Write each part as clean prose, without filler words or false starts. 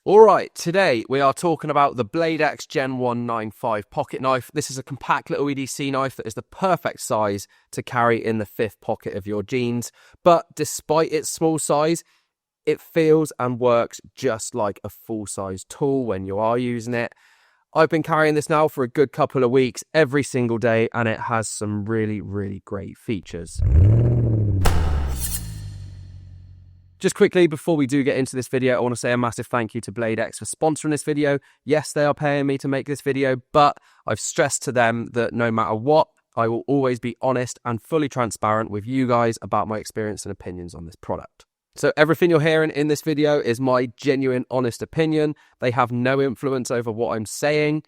Alright, today we are talking about the Blade X Gen-195 pocket knife. This is a compact little EDC knife that is the perfect size to carry in the fifth pocket of your jeans. But despite its small size, it feels and works just like a full-size tool when you are using it. I've been carrying this now for a good couple of weeks every single day, and it has some really great features. Just quickly, before we do get into this video, I want to say a massive thank you to Blade X for sponsoring this video. Yes, they are paying me to make this video, but I've stressed to them that no matter what, I will always be honest and fully transparent with you guys about my experience and opinions on this product. So everything you're hearing in this video is my genuine, honest opinion. They have no influence over what I'm saying.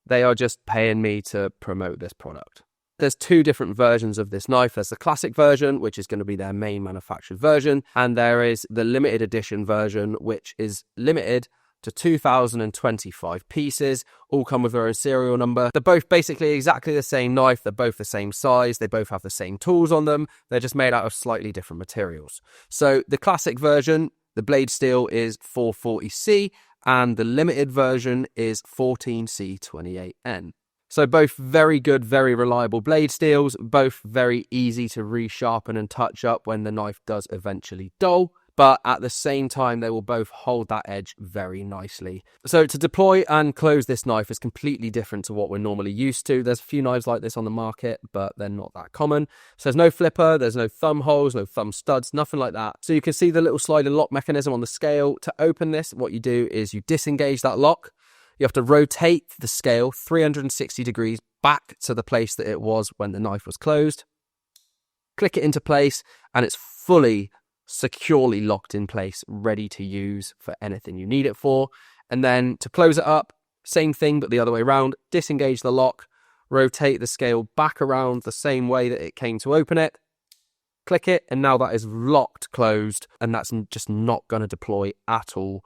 They are just paying me to promote this product. There's two different versions of this knife. There's the classic version, which is going to be their main manufactured version, and there is the limited edition version, which is limited to 2,025 pieces, all come with their own serial number. They're both basically exactly the same knife, they're both the same size, they both have the same tools on them, they're just made out of slightly different materials. So the classic version, the blade steel is 440C, and the limited version is 14C28N. So both very good, very reliable blade steels, both very easy to resharpen and touch up when the knife does eventually dull, but at the same time they will both hold that edge very nicely. So to deploy and close this knife is completely different to what we're normally used to. There's a few knives like this on the market, but they're not that common. So there's no flipper, there's no thumb holes, no thumb studs, nothing like that. So you can see the little sliding lock mechanism on the scale. To open this, what you do is you disengage that lock. You have to rotate the scale 360 degrees back to the place that it was when the knife was closed. Click it into place and it's fully securely locked in place, ready to use for anything you need it for. And then to close it up, same thing but the other way around. Disengage the lock, rotate the scale back around the same way that it came to open it. Click it and now that is locked closed, and that's just not going to deploy at all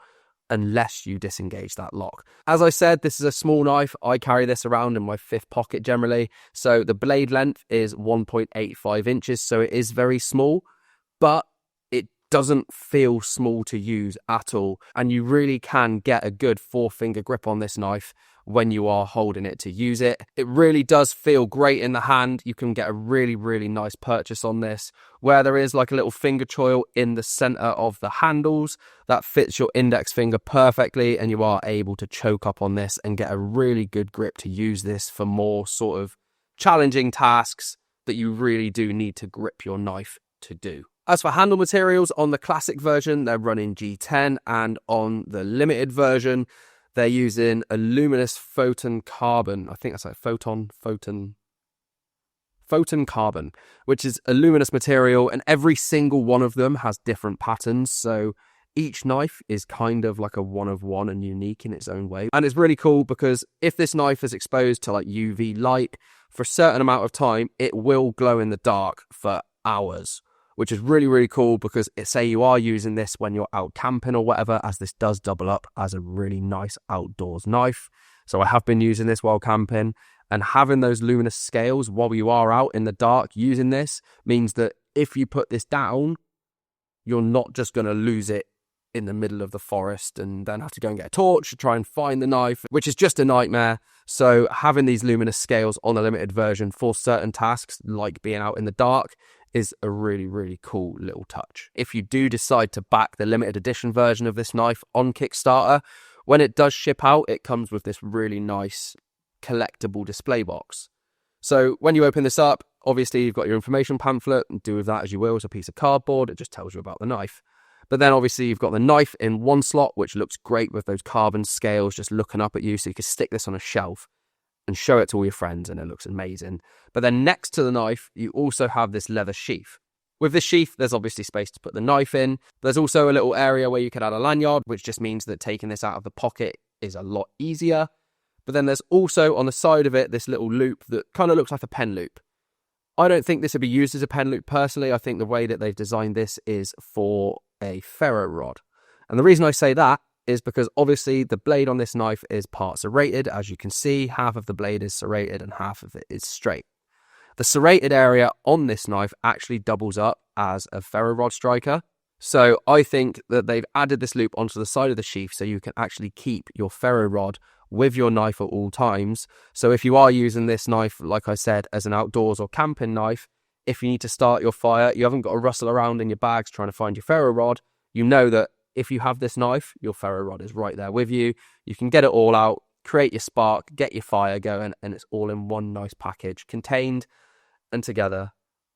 unless you disengage that lock. As I said, this is a small knife. I carry this around in my fifth pocket generally. So the blade length is 1.85 inches, so it is very small, but it doesn't feel small to use at all. And you really can get a good four-finger grip on this knife when you are holding it to use it. It really does feel great in the hand. You can get a really nice purchase on this, where there is like a little finger choil in the center of the handles that fits your index finger perfectly, and you are able to choke up on this and get a really good grip to use this for more sort of challenging tasks that you really do need to grip your knife to do. As for handle materials, on the classic version they're running G10, and on the limited version they're using a luminous photon carbon. I think that's like photon carbon, which is a luminous material, and every single one of them has different patterns. So each knife is kind of like a one of one and unique in its own way. And it's really cool because if this knife is exposed to like UV light for a certain amount of time, it will glow in the dark for hours, which is really cool because say you are using this when you're out camping or whatever, as this does double up as a really nice outdoors knife. So I have been using this while camping, and having those luminous scales while you are out in the dark using this means that if you put this down, you're not just going to lose it in the middle of the forest and then have to go and get a torch to try and find the knife, which is just a nightmare. So having these luminous scales on a limited version for certain tasks, like being out in the dark, is a really cool little touch. If you do decide to back the limited edition version of this knife on Kickstarter, when it does ship out, it comes with this really nice collectible display box. So when you open this up, obviously you've got your information pamphlet, and do with that as you will. It's a piece of cardboard, it just tells you about the knife. But then obviously you've got the knife in one slot, which looks great with those carbon scales just looking up at you, so you can stick this on a shelf and show it to all your friends, and it looks amazing. But then next to the knife, you also have this leather sheath. With this sheath, there's obviously space to put the knife in. There's also a little area where you could add a lanyard, which just means that taking this out of the pocket is a lot easier. But then there's also on the side of it, this little loop that kind of looks like a pen loop. I don't think this would be used as a pen loop personally. I think the way that they've designed this is for a ferro rod. And the reason I say that is because obviously the blade on this knife is part serrated. As you can see, half of the blade is serrated and half of it is straight. The serrated area on this knife actually doubles up as a ferro rod striker. So I think that they've added this loop onto the side of the sheath so you can actually keep your ferro rod with your knife at all times. So if you are using this knife, like I said, as an outdoors or camping knife, if you need to start your fire, you haven't got to rustle around in your bags trying to find your ferro rod. You know that if you have this knife, your ferro rod is right there with you. You can get it all out, create your spark, get your fire going, and it's all in one nice package, contained and together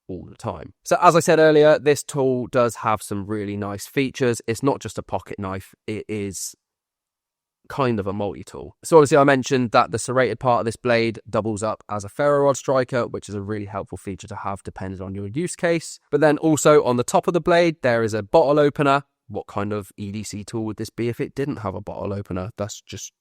all the time. So as I said earlier, this tool does have some really nice features. It's not just a pocket knife, it is kind of a multi-tool. So obviously I mentioned that the serrated part of this blade doubles up as a ferro rod striker, which is a really helpful feature to have depending on your use case. But then also on the top of the blade, there is a bottle opener. What kind of EDC tool would this be if it didn't have a bottle opener? That's just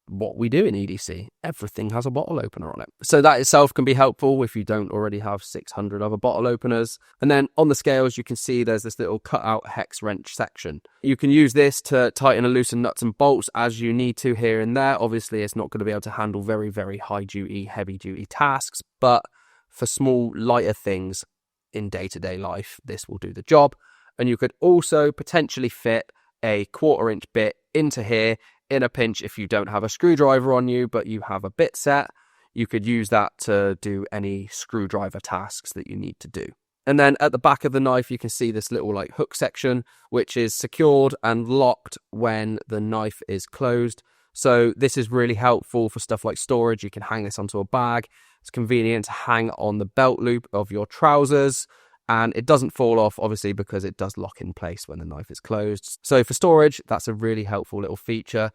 what we do in EDC. Everything has a bottle opener on it. So that itself can be helpful if you don't already have 600 other bottle openers. And then on the scales, you can see there's this little cutout hex wrench section. You can use this to tighten and loosen nuts and bolts as you need to here and there. Obviously, it's not going to be able to handle very, very high duty, heavy duty tasks, but for small, lighter things in day-to-day life, this will do the job. And you could also potentially fit a 1/4 inch bit into here in a pinch. If you don't have a screwdriver on you, but you have a bit set, you could use that to do any screwdriver tasks that you need to do. And then at the back of the knife, you can see this little like hook section, which is secured and locked when the knife is closed. So this is really helpful for stuff like storage. You can hang this onto a bag. It's convenient to hang on the belt loop of your trousers. And it doesn't fall off, obviously, because it does lock in place when the knife is closed. So for storage, that's a really helpful little feature.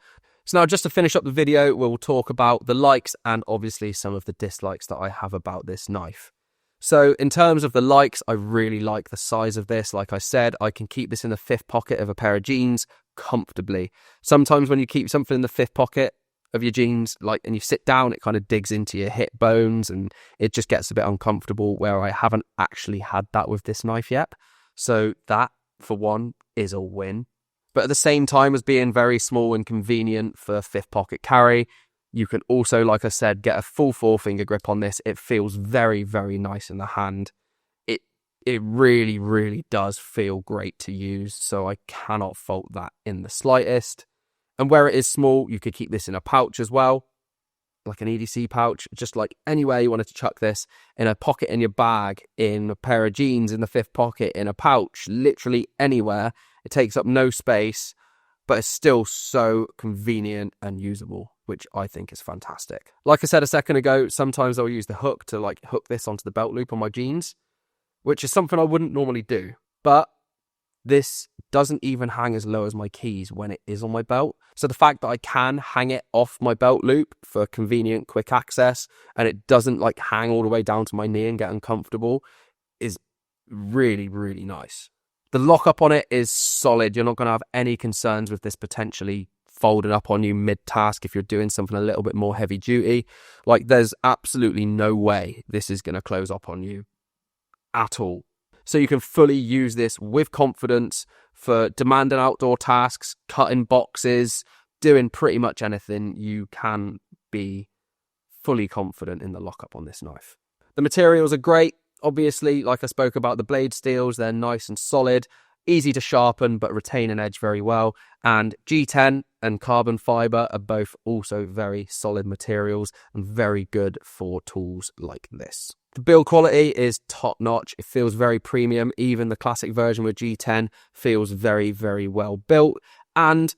So now just to finish up the video, we'll talk about the likes and obviously some of the dislikes that I have about this knife. So in terms of the likes, I really like the size of this. Like I said, I can keep this in the fifth pocket of a pair of jeans comfortably. Sometimes when you keep something in the fifth pocket of your jeans, like, and you sit down, it kind of digs into your hip bones and it just gets a bit uncomfortable, where I haven't actually had that with this knife yet. So that, for one, is a win. But at the same time as being very small and convenient for fifth pocket carry, you can also, like I said, get a full 4-finger grip on this. It feels very, very nice in the hand. It really, really does feel great to use, so I cannot fault that in the slightest. And where it is small, you could keep this in a pouch as well, like an EDC pouch, just like anywhere you wanted to chuck this, in a pocket in your bag, in a pair of jeans, in the fifth pocket, in a pouch, literally anywhere. It takes up no space, but it's still so convenient and usable, which I think is fantastic. Like I said a second ago, sometimes I'll use the hook to like hook this onto the belt loop on my jeans, which is something I wouldn't normally do. But this doesn't even hang as low as my keys when it is on my belt. So the fact that I can hang it off my belt loop for convenient, quick access, and it doesn't like hang all the way down to my knee and get uncomfortable, is really, really nice. The lockup on it is solid. You're not going to have any concerns with this potentially folding up on you mid-task if you're doing something a little bit more heavy duty. Like, there's absolutely no way this is going to close up on you at all. So you can fully use this with confidence for demanding outdoor tasks, cutting boxes, doing pretty much anything. You can be fully confident in the lockup on this knife. The materials are great. Obviously, like I spoke about, the blade steels, they're nice and solid, easy to sharpen, but retain an edge very well. And G10 and carbon fiber are both also very solid materials and very good for tools like this. The build quality is top notch. It feels very premium. Even the classic version with G10 feels very, very well built. And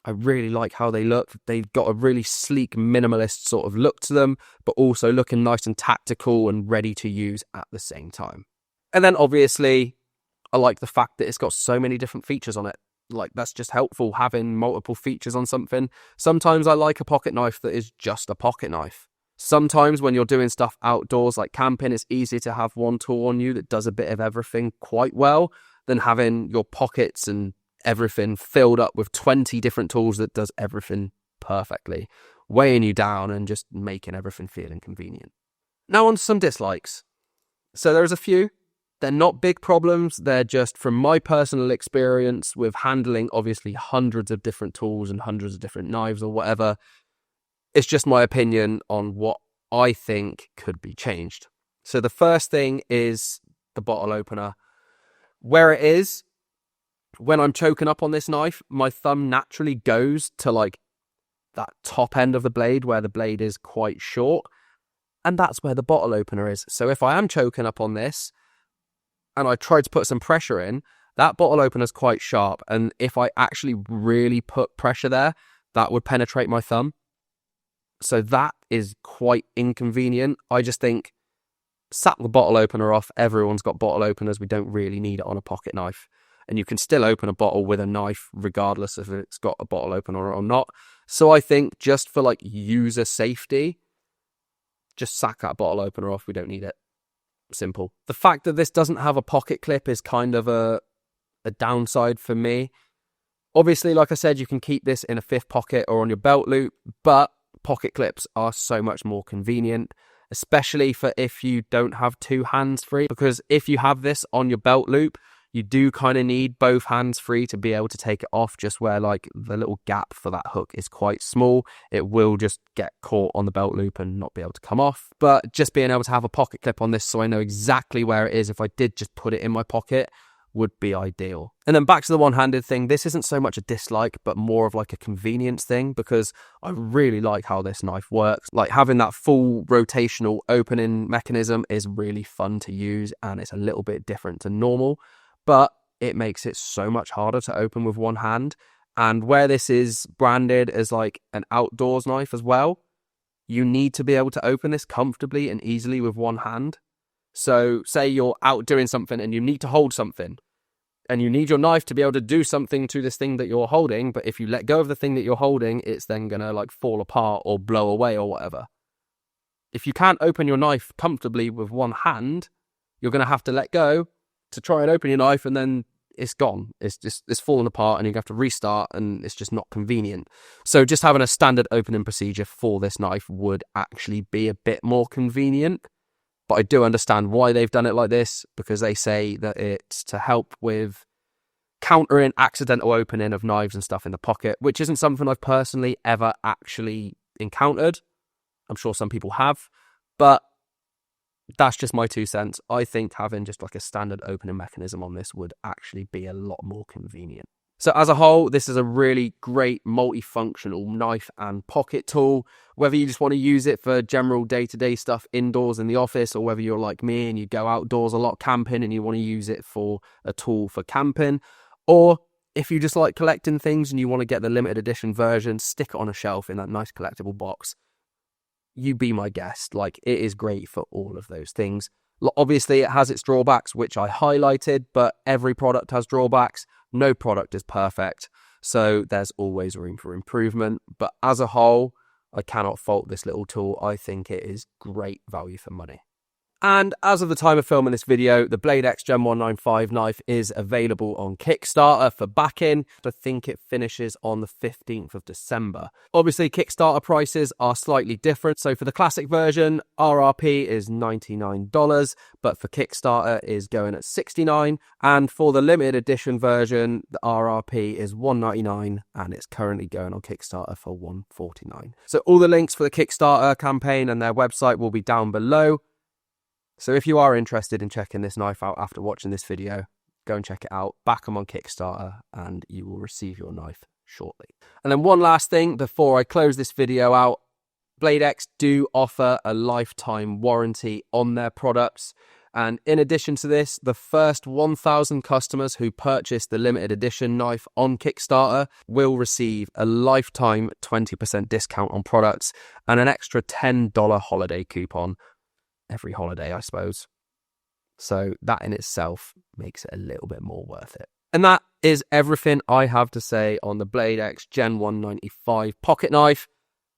I really like how they look. They've got a really sleek, minimalist sort of look to them, but also looking nice and tactical and ready to use at the same time. And then obviously, I like the fact that it's got so many different features on it. Like, that's just helpful, having multiple features on something. Sometimes I like a pocket knife that is just a pocket knife. Sometimes when you're doing stuff outdoors like camping, it's easier to have one tool on you that does a bit of everything quite well than having your pockets and everything filled up with 20 different tools that does everything perfectly, weighing you down and just making everything feel inconvenient. Now on to some dislikes. So there's a few. They're not big problems. They're just from my personal experience with handling obviously hundreds of different tools and hundreds of different knives or whatever. It's just my opinion on what I think could be changed. So the first thing is the bottle opener. Where it is, when I'm choking up on this knife, my thumb naturally goes to like that top end of the blade where the blade is quite short, and that's where the bottle opener is. So if I am choking up on this and I try to put some pressure in, that bottle opener is quite sharp, and if I actually really put pressure there, that would penetrate my thumb. So that is quite inconvenient. I just think, sack the bottle opener off. Everyone's got bottle openers. We don't really need it on a pocket knife. And you can still open a bottle with a knife regardless if it's got a bottle opener or not. So I think just for like user safety, just sack that bottle opener off. We don't need it. Simple. The fact that this doesn't have a pocket clip is kind of a downside for me. Obviously, like I said, you can keep this in a fifth pocket or on your belt loop, but pocket clips are so much more convenient, especially for if you don't have two hands free, because if you have this on your belt loop, you do kind of need both hands free to be able to take it off, just where like the little gap for that hook is quite small. It will just get caught on the belt loop and not be able to come off. But just being able to have a pocket clip on this so I know exactly where it is if I did just put it in my pocket would be ideal. And then back to the one-handed thing, this isn't so much a dislike, but more of like a convenience thing, because I really like how this knife works. Like having that full rotational opening mechanism is really fun to use, and it's a little bit different to normal, but it makes it so much harder to open with one hand. And where this is branded as like an outdoors knife as well, you need to be able to open this comfortably and easily with one hand. So say you're out doing something and you need to hold something, and you need your knife to be able to do something to this thing that you're holding, but if you let go of the thing that you're holding, it's then going to like fall apart or blow away or whatever. If you can't open your knife comfortably with one hand, you're going to have to let go to try and open your knife, and then it's gone. It's fallen apart and you have to restart, and it's just not convenient. So just having a standard opening procedure for this knife would actually be a bit more convenient. But I do understand why they've done it like this, because they say that it's to help with countering accidental opening of knives and stuff in the pocket, which isn't something I've personally ever actually encountered. I'm sure some people have, but that's just my 2 cents. I think having just like a standard opening mechanism on this would actually be a lot more convenient. So as a whole, this is a really great multifunctional knife and pocket tool. Whether you just want to use it for general day-to-day stuff indoors in the office, or whether you're like me and you go outdoors a lot camping and you want to use it for a tool for camping, or if you just like collecting things and you want to get the limited edition version, stick it on a shelf in that nice collectible box, you be my guest. Like, it is great for all of those things. Obviously, it has its drawbacks, which I highlighted, but every product has drawbacks. No product is perfect, so there's always room for improvement. But as a whole, I cannot fault this little tool. I think it is great value for money. And as of the time of filming this video, the Blade X Gen-195 knife is available on Kickstarter for backing. I think it finishes on the 15th of December. Obviously, Kickstarter prices are slightly different. So for the classic version, RRP is $99, but for Kickstarter is going at $69. And for the limited edition version, the RRP is $199, and it's currently going on Kickstarter for $149. So all the links for the Kickstarter campaign and their website will be down below. So if you are interested in checking this knife out after watching this video, go and check it out, back them on Kickstarter, and you will receive your knife shortly. And then one last thing before I close this video out, Blade X do offer a lifetime warranty on their products. And in addition to this, the first 1,000 customers who purchase the limited edition knife on Kickstarter will receive a lifetime 20% discount on products and an extra $10 holiday coupon. Every holiday, I suppose. So that in itself makes it a little bit more worth it. And that is everything I have to say on the Blade X Gen-195 pocket knife.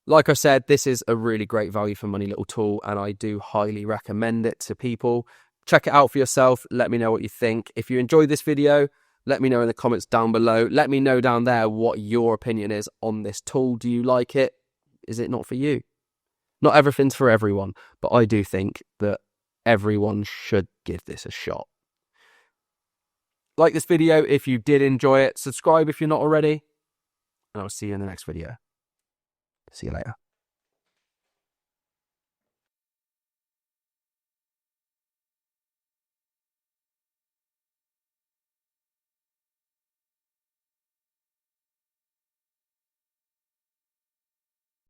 Like I said, this is a really great value for money little tool, and I do highly recommend it to people. Check it out for yourself. Let me know what you think. If you enjoyed this video, let me know in the comments down below. Let me know down there what your opinion is on this tool. Do you like it? Is it not for you? Not everything's for everyone, but I do think that everyone should give this a shot. Like this video if you did enjoy it. Subscribe if you're not already. And I'll see you in the next video. See you later.